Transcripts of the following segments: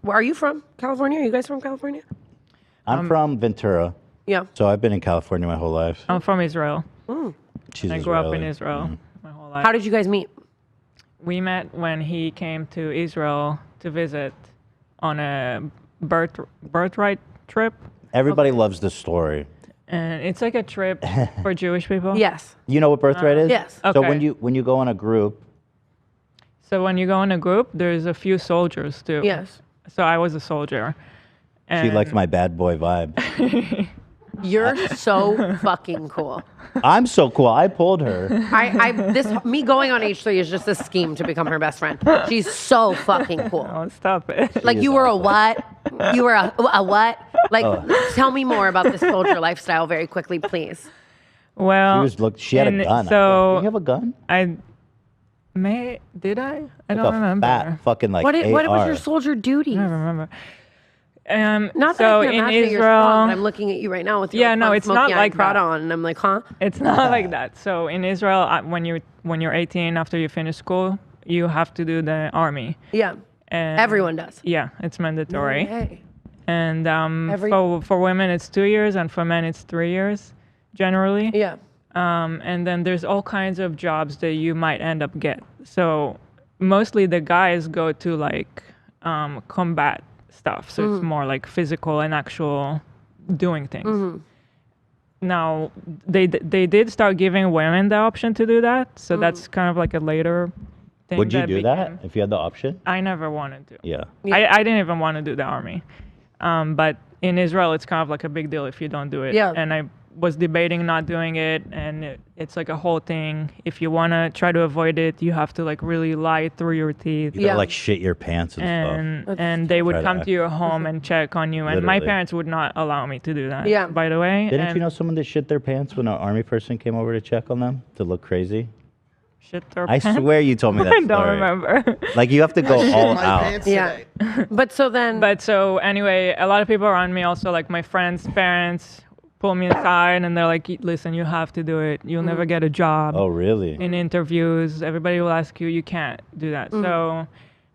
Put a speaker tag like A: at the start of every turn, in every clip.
A: Where are you from? California? Are you guys from California?
B: I'm from Ventura.
A: Yeah.
B: So I've been in California my whole life.
C: I'm from Israel.
B: She's
C: I grew up in
B: Israeli.
C: Israel my whole life.
A: How did you guys meet?
C: We met when he came to Israel to visit on a birthright trip.
B: Everybody loves this story.
C: And it's like a trip for Jewish people.
A: Yes.
B: You know what birthright is?
A: Yes.
B: So
C: Okay.
B: when you go in a group,
C: So when you go in a group, there's a few soldiers too.
A: Yes.
C: So I was a soldier.
B: she
C: And
B: likes my bad boy vibe.
A: You're so fucking cool.
B: I'm so cool. I pulled her.
A: Me going on H3 is just a scheme to become her best friend. She's so fucking cool.
C: Oh, stop it.
A: Like, you were a what? You were a what? Like, tell me more about this soldier lifestyle very quickly, please.
C: Well,
B: She had a
C: and
B: gun.
C: so-
B: Did you have a gun?
C: Did I? I
B: Like
C: don't
B: a
C: remember.
B: fat fucking like
A: What was
B: AR.
A: your soldier duty?
C: I don't remember.
A: Not that
C: so
A: I can
C: in
A: imagine you're
C: Israel,
A: strong, but I'm looking at you right now with your
C: Yeah, no, it's not
A: smoky-eyed
C: like
A: Prada
C: that.
A: on, and I'm like, huh?
C: it's not like that. So in Israel, when you're 18, after you finish school, you have to do the army.
A: Yeah.
C: And
A: Everyone does.
C: Yeah, it's mandatory.
A: Hey.
C: And
A: Every-
C: for women, it's 2 years, and for men, it's 3 years, generally.
A: Yeah.
C: And then there's all kinds of jobs that you might end up get. So mostly the guys go to like combat stuff. So it's more like physical and actual doing things. Now they did start giving women the option to do that. So that's kind of like a later thing.
B: Would you do
C: became-
B: that if you had the option?
C: I never wanted to.
B: Yeah.
C: I didn't even want to do the army. But in Israel, it's kind of like a big deal if you don't do it.
A: Yeah.
C: And I was debating not doing it, and it's like a whole thing. If you want to try to avoid it, you have to like really lie through your teeth.
B: You gotta
A: Yeah.
B: like shit your pants and stuff.
C: And they would
B: Try
C: come
B: that.
C: to your home and check on you. And my
B: Literally.
C: parents would not allow me to do that.
A: Yeah.
C: By the way.
B: Didn't
C: and
B: you know someone that shit their pants when an army person came over to check on them to look crazy?
C: Shit their
B: I
C: pants?
B: swear you told me that
C: I don't
B: story.
C: remember.
B: Like you have to go all
D: My
B: out.
D: pants
A: Yeah.
D: today.
A: But so then,
C: But so anyway, a lot of people around me also, like my friends' parents, pull me aside and they're like, listen, you have to do it. You'll never get a job.
B: Oh really?
C: In interviews, everybody will ask you, you can't do that. So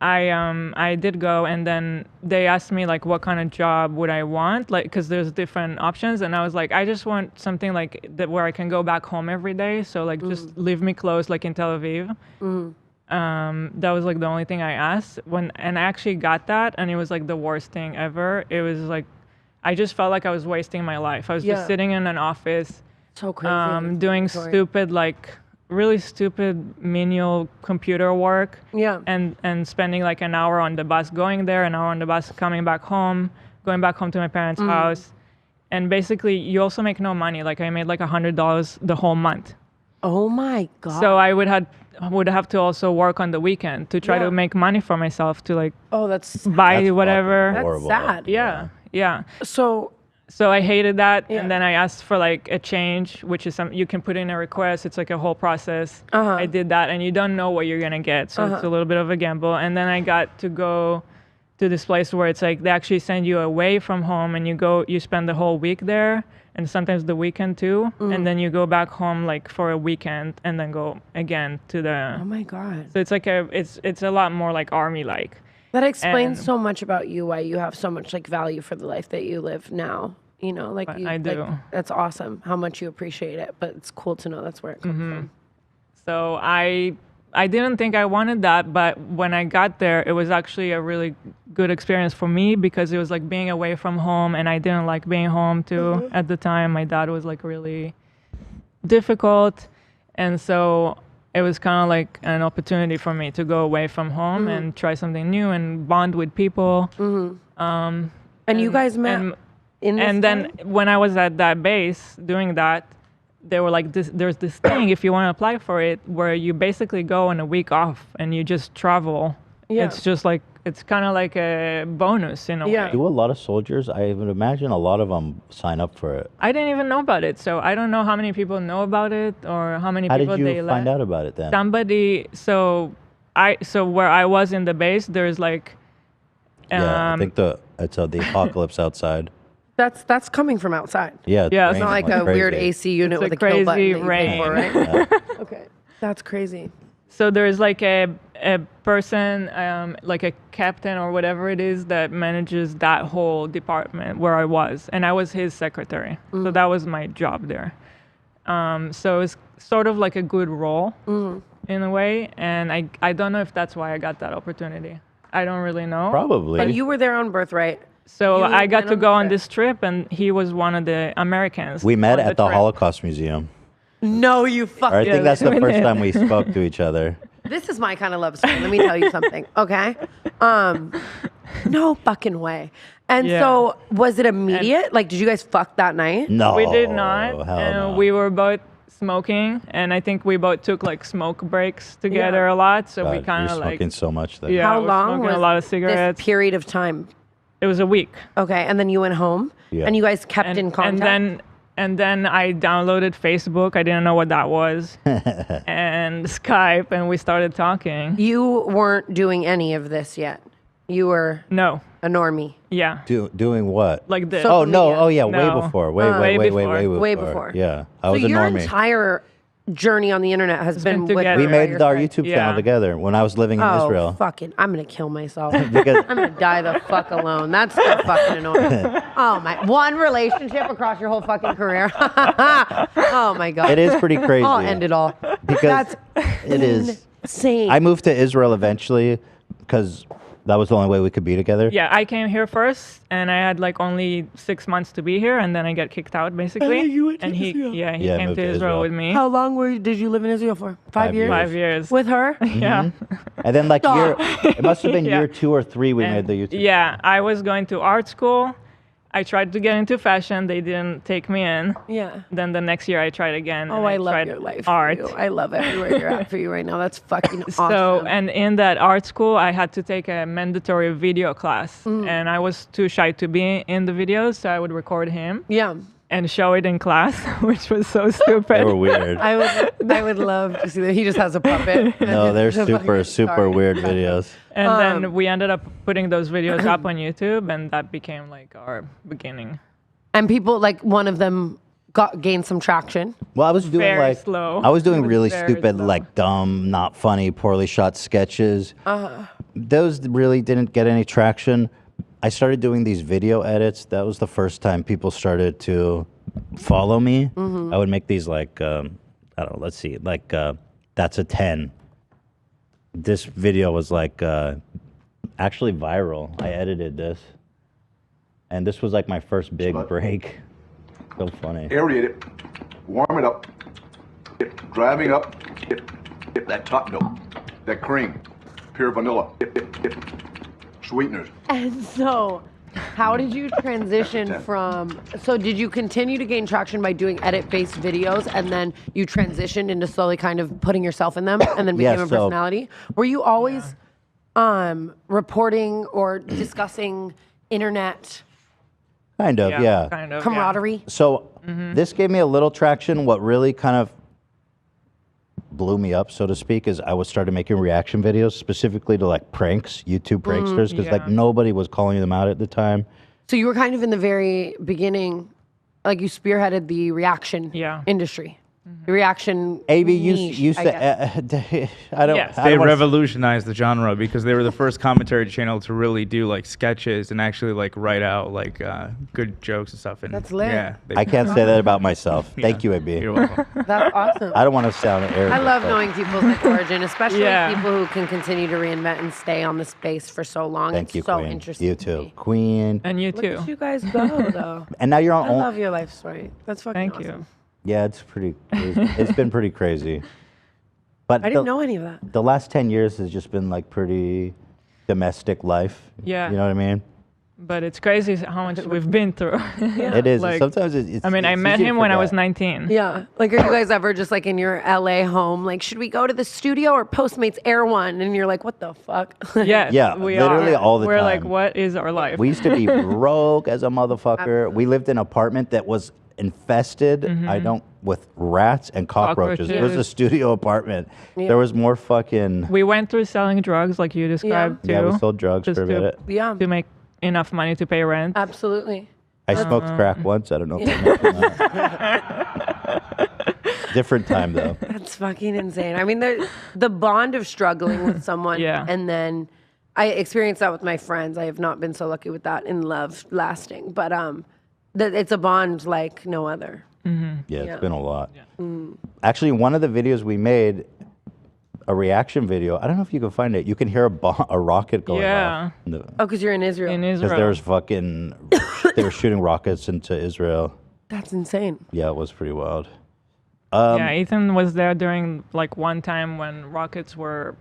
C: I did go, and then they asked me like what kind of job would I want, like because there's different options, and I was like, I just want something like that where I can go back home every day. So like just leave me close, like in Tel Aviv. That was like the only thing I asked and I actually got that, and it was like the worst thing ever. It was like I just felt like I was wasting my life. I was
A: Yeah.
C: just sitting in an office,
A: so crazy.
C: doing
A: Sorry.
C: stupid, like really stupid menial computer work.
A: Yeah.
C: And spending like an hour on the bus going there, an hour on the bus coming back home, going back home to my parents' house. And basically you also make no money. Like I made like $100 the whole month.
A: Oh my God.
C: So I would have to also work on the weekend to try
A: Yeah.
C: to make money for myself to like
A: oh, that's
C: buy
B: That's
C: whatever.
B: fucking horrible.
A: sad.
C: Yeah.
A: So
C: So I hated that,
A: Yeah.
C: and then I asked for like a change, which is you can put in a request. It's like a whole process.
A: Uh-huh.
C: I did that, and you don't know what you're gonna get, so it's a little bit of a gamble. And then I got to go to this place where it's like they actually send you away from home, and you spend the whole week there, and sometimes the weekend too, and then you go back home like for a weekend, and then go again to the.
A: oh my God.
C: So it's like it's a lot more like army like.
A: That explains
C: And-
A: so much about you, why you have so much like value for the life that you live now. You know, like you,
C: I do.
A: Like, that's awesome how much you appreciate it, but it's cool to know that's where it comes from.
C: So I didn't think I wanted that, but when I got there, it was actually a really good experience for me because it was like being away from home, and I didn't like being home too. At the time, my dad was like really difficult, and so it was kind of like an opportunity for me to go away from home and try something new and bond with people.
A: And you guys met
C: and-
A: in this
C: And then
A: way?
C: when I was at that base doing that, they were like, there's this thing, if you want to apply for it, where you basically go on a week off and you just travel.
A: Yeah.
C: It's just like, it's kind of like a bonus in a
A: Yeah.
C: way.
B: Do a lot of soldiers? I would imagine a lot of them sign up for it.
C: I didn't even know about it. So I don't know how many people know about it or how many
B: How
C: people
B: did
C: they
B: you
C: let.
B: find out about it then?
C: Somebody, so where I was in the base, there's like,
B: Yeah, I think it's the apocalypse outside.
A: That's coming from outside.
B: Yeah, it's
C: Yeah, it's
A: It's not
B: raining
A: like a weird
B: crazy.
A: AC unit
C: It's
A: with
C: a
A: a kill button
C: crazy
A: that you pay for,
C: rain.
A: right? Okay. That's crazy.
C: So there's like a person, like a captain or whatever it is that manages that whole department where I was, and I was his secretary. So that was my job there. So it's sort of like a good role in a way, and I don't know if that's why I got that opportunity. I don't really know.
B: Probably.
A: But you were there on birthright.
C: So
A: You
C: I got
A: went
C: to
A: on
C: go
A: the
C: on
A: trip.
C: this trip, and he was one of the Americans.
B: We met
C: on
B: at the
C: trip.
B: Holocaust Museum.
A: No, you
B: Or I
A: fucking.
B: think that's the
C: we
B: first
C: did.
B: time we spoke to each other.
A: This is my kind of love story. Let me tell you something, okay? No fucking way. And
C: Yeah.
A: so, was it immediate? Like, did you guys fuck that night?
B: No.
C: We did not.
B: Hell
C: And
B: no.
C: we were both smoking, and I think we both took like smoke breaks together a lot. So we
B: God,
C: kind
B: you're
C: of like,
B: smoking so much then.
C: yeah,
A: How
C: we're
A: long
C: smoking
A: was
C: a lot of
A: this
C: cigarettes.
A: period of time?
C: It was a week.
A: Okay, and then you went home,
B: Yeah.
A: and you guys kept in contact.
C: And then I downloaded Facebook. I didn't know what that was, and Skype, and we started talking.
A: You weren't doing any of this yet. You were
C: No,
A: a normie.
C: yeah,
B: Doing what?
C: like this.
A: So-
B: Oh no!
A: media.
B: Oh yeah! Way
C: No.
B: before. Way
C: before.
A: Way before.
B: Yeah, I
A: So
B: was a
A: your
B: normie.
A: entire journey on the internet has been
C: been
A: with
C: together.
B: We
A: her by
B: made
A: your
B: our
A: side.
B: YouTube
C: Yeah.
B: channel together when I was living in
A: Oh,
B: Israel.
A: fucking! I'm gonna kill myself.
B: Because
A: I'm gonna die the fuck alone. That's so fucking annoying. Oh my! One relationship across your whole fucking career. Oh my god!
B: it is pretty crazy.
A: I'll end it all.
B: Because
A: That's
B: it is.
A: insane.
B: I moved to Israel eventually because that was the only way we could be together.
C: Yeah, I came here first, and I had like only 6 months to be here, and then I got kicked out basically.
A: you went to
C: and he,
A: Israel.
C: he
B: Yeah,
C: came
B: moved
C: to
B: to
C: Israel
B: Israel.
C: with me.
A: How long did you live in Israel for? 5 years.
C: 5 years.
A: With her?
C: Yeah.
B: And then like
A: Stop.
B: it must have been
C: Yeah.
B: year 2 or 3 we
C: And
B: made the YouTube.
C: Yeah, I was going to art school. I tried to get into fashion. They didn't take me in.
A: Yeah.
C: Then the next year I tried again.
A: Oh,
C: and
A: I love
C: tried
A: your life.
C: art.
A: For you. I love everywhere you're at for you right now. That's fucking awesome.
C: So, and in that art school, I had to take a mandatory video class. And I was too shy to be in the videos, so I would record him
A: yeah.
C: and show it in class, which was so stupid.
B: They were weird.
A: I would love to see that. He just has a puppet.
B: No, they're
A: It's a fucking
B: super
A: sorry.
B: weird videos.
C: And then we ended up putting those videos up on YouTube, and that became like our beginning.
A: And people, like, one of them gained some traction.
B: Well, I was doing
C: Very
B: like
C: slow.
B: I was doing
C: It was
B: really
C: very
B: stupid,
C: slow.
B: like dumb, not funny, poorly shot sketches. Those really didn't get any traction. I started doing these video edits. That was the first time people started to follow me. I would make these like I don't know. Let's see, like that's a 10. This video was like actually viral. I edited this, and this was like my first big break. So funny.
D: Aerate it, warm it up, driving up, get that top note, that cream, pure vanilla, sweeteners.
A: And so, how did you transition from? So, did you continue to gain traction by doing edit-based videos, and then you transitioned into slowly kind of putting yourself in them, and then
B: Yeah,
A: became a
B: so-
A: personality? Were you always reporting or discussing internet
B: Kind of, yeah.
C: Kind of.
A: camaraderie?
B: So this gave me a little traction. What really kind of blew me up, so to speak, is I was started making reaction videos specifically to like pranks, YouTube pranksters, because like
C: Yeah.
B: nobody was calling them out at the time.
A: So you were kind of in the very beginning, like you spearheaded the reaction
C: Yeah.
A: industry, the reaction.
B: AV
A: niche,
B: used
A: I
B: to.
A: guess.
B: I don't.
C: Yes.
B: I
E: They
B: don't wanna-
E: revolutionized the genre because they were the first commentary channel to really do like sketches and actually like write out like good jokes and stuff. And
A: That's lit.
E: Yeah,
B: I can't say that about myself. Thank you,
E: You're
B: AB.
E: welcome.
A: That's awesome.
B: I don't want to sound arrogant.
A: I love
B: but
A: knowing people's like, origin, especially
C: Yeah.
A: people who can continue to reinvent and stay on the space for so long.
B: Thank
A: it's
B: you,
A: so
B: Queen.
A: interesting.
B: You
A: to
B: too,
A: me.
B: Queen.
C: And you
A: Look
C: too.
A: at you guys go, though.
B: And now you're on.
A: I love your life story. That's fucking
C: Thank
A: awesome.
C: you.
B: Yeah, it's been pretty crazy. But
A: I didn't know any of that.
B: the last 10 years has just been like pretty domestic life.
C: Yeah.
B: You know what I mean?
C: But it's crazy how much we've been through.
B: It is.
C: Like,
B: Sometimes it's.
C: I mean, I
B: it's
C: met
B: easy to
C: him when I was
B: forget.
C: 19.
A: Yeah. Like, are you guys ever just like in your LA home? Like, should we go to the studio or Postmates Air One? And you're like, what the fuck?
C: Yes,
B: Yeah,
C: we
B: literally
C: are.
B: all the
C: We're like,
B: time.
C: what is our life?
B: We used to be broke as a motherfucker. We lived in an apartment that was infested. I don't with rats and cockroaches. It was a
C: Cockroaches.
B: studio apartment. There was more fucking.
C: We went through selling drugs, like you described too.
B: Yeah, we sold drugs
C: just
B: for a minute.
A: Yeah.
C: to make enough money to pay rent.
A: Absolutely.
B: I smoked crack once. I don't know if I mentioned that. Different time though.
A: It's fucking insane. I mean, the bond of struggling with someone,
C: Yeah.
A: and then I experienced that with my friends. I have not been so lucky with that in love lasting, but it's a bond like no other.
B: Yeah, it's been a lot. Actually, one of the videos we made, a reaction video. I don't know if you can find it. You can hear a rocket going off.
C: Yeah.
A: Oh, because you're in Israel.
C: In
B: Because
C: Israel.
B: there's fucking, they were shooting rockets into Israel.
A: That's insane.
B: Yeah, it was pretty wild.
C: Yeah, Ethan was there during like one time when rockets were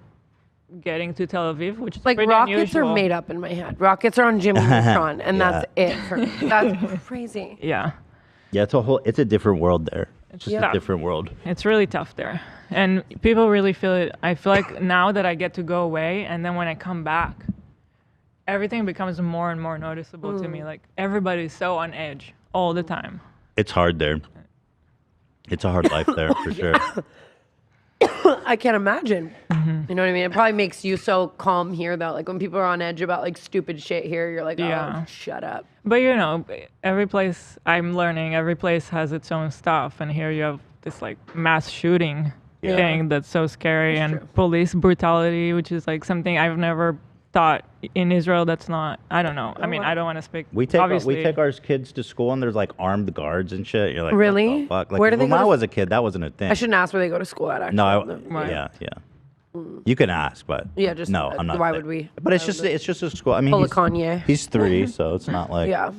C: getting to Tel Aviv, which is
A: Like
C: pretty
A: rockets
C: unusual.
A: are made up in my head. Rockets are on Jimmy Neutron, and that's it for me. That's crazy.
C: Yeah.
B: Yeah, it's a different world there. It's just
C: tough.
B: a different world.
C: It's really tough there. And people really feel it. I feel like now that I get to go away and then when I come back, everything becomes more and more noticeable to me. Like everybody's so on edge all the time.
B: It's hard there. It's a hard life there for sure.
A: I can't imagine. You know what I mean? It probably makes you so calm here, though. Like when people are on edge about like stupid shit here, you're like,
C: Yeah.
A: oh, shut up.
C: But you know, every place I'm learning, every place has its own stuff. And here you have this like mass shooting thing that's so scary and police brutality, which is like something I've never thought in Israel. That's not, I don't know. I mean, I don't want to speak.
B: We take
C: obviously.
B: our kids to school and there's like armed guards and shit. You're like,
A: Really?
B: What the fuck? Like,
A: Where do they
B: when
A: go
B: I
A: to-
B: was a kid, that wasn't a thing.
A: I shouldn't ask where they go to school at, actually.
B: No,
C: Right.
B: yeah. You can ask, but
A: Yeah, just
B: no, I'm not.
A: why
B: saying.
A: would we?
B: But it's just a school. I mean,
A: Pull a Kanye.
B: he's 3, so it's not like
A: Yeah.